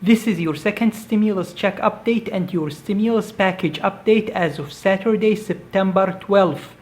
This is your second stimulus check update and your stimulus package update as of Saturday, September 12th.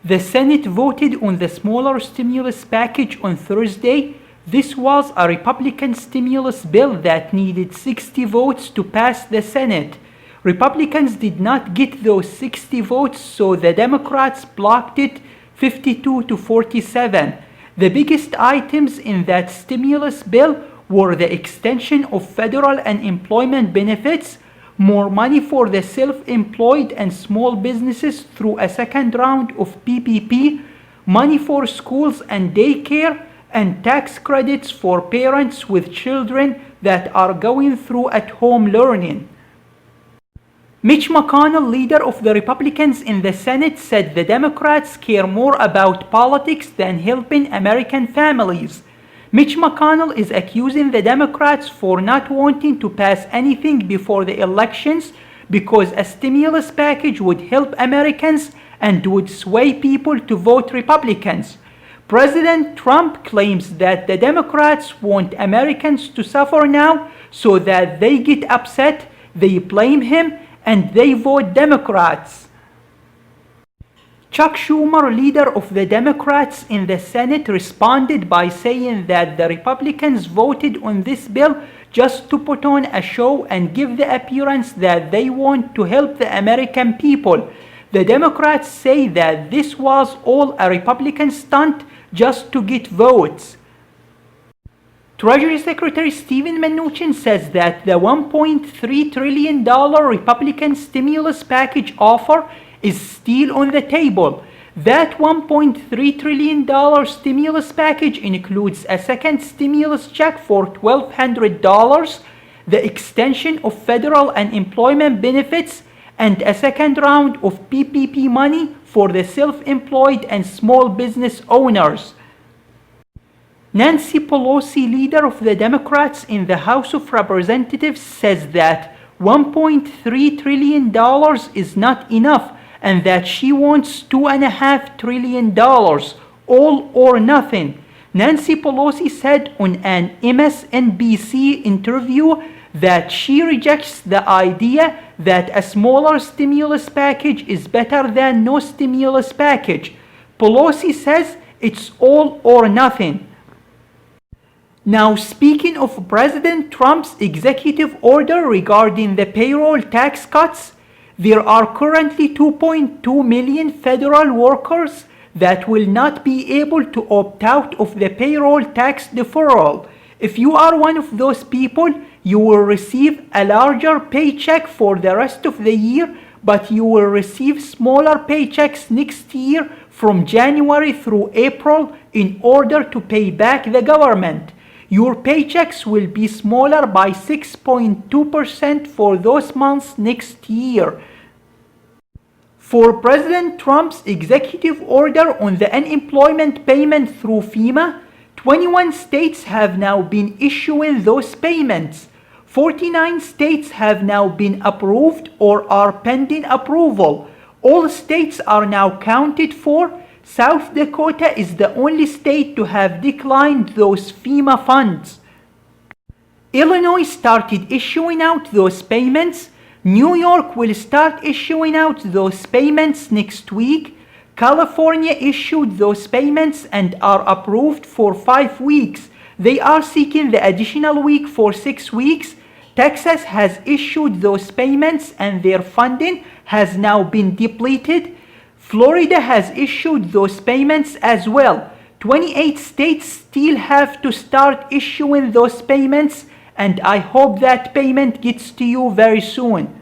The Senate voted on the smaller stimulus package on Thursday. This was a Republican stimulus bill that needed 60 votes to pass the Senate. Republicans did not get those 60 votes, so the Democrats blocked it 52 to 47. The biggest items in that stimulus bill were the extension of federal unemployment benefits, more money for the self-employed and small businesses through a second round of PPP, money for schools and daycare, and tax credits for parents with children that are going through at-home learning. Mitch McConnell, leader of the Republicans in the Senate, said the Democrats care more about politics than helping American families. Mitch McConnell is accusing the Democrats for not wanting to pass anything before the elections because a stimulus package would help Americans and would sway people to vote Republicans. President Trump claims that the Democrats want Americans to suffer now so that they get upset, they blame him, and they vote Democrats. Chuck Schumer, leader of the Democrats in the Senate, responded by saying that the Republicans voted on this bill just to put on a show and give the appearance that they want to help the American people. The Democrats say that this was all a Republican stunt just to get votes. Treasury Secretary Steven Mnuchin says that the $1.3 trillion Republican stimulus package offer is still on the table. That $1.3 trillion stimulus package includes a second stimulus check for $1,200, the extension of federal unemployment benefits, and a second round of PPP money for the self-employed and small business owners. Nancy Pelosi, leader of the Democrats in the House of Representatives, says that $1.3 trillion is not enough and that she wants $2.5 trillion, all or nothing. Nancy Pelosi said on an MSNBC interview that she rejects the idea that a smaller stimulus package is better than no stimulus package. Pelosi says it's all or nothing. Now, speaking of President Trump's executive order regarding the payroll tax cuts, there are currently 2.2 million federal workers that will not be able to opt out of the payroll tax deferral. If you are one of those people, you will receive a larger paycheck for the rest of the year, but you will receive smaller paychecks next year from January through April in order to pay back the government. Your paychecks will be smaller by 6.2% for those months next year. For President Trump's executive order on the unemployment payment through FEMA, 21 states have now been issuing those payments. 49 states have now been approved or are pending approval. All states are now counted for. South Dakota is the only state to have declined those FEMA funds. Illinois started issuing out those payments. New York will start issuing out those payments next week. California issued those payments and are approved for 5 weeks. They are seeking the additional week for 6 weeks. Texas has issued those payments and their funding has now been depleted. Florida has issued those payments as well. 28 states still have to start issuing those payments, and I hope that payment gets to you very soon.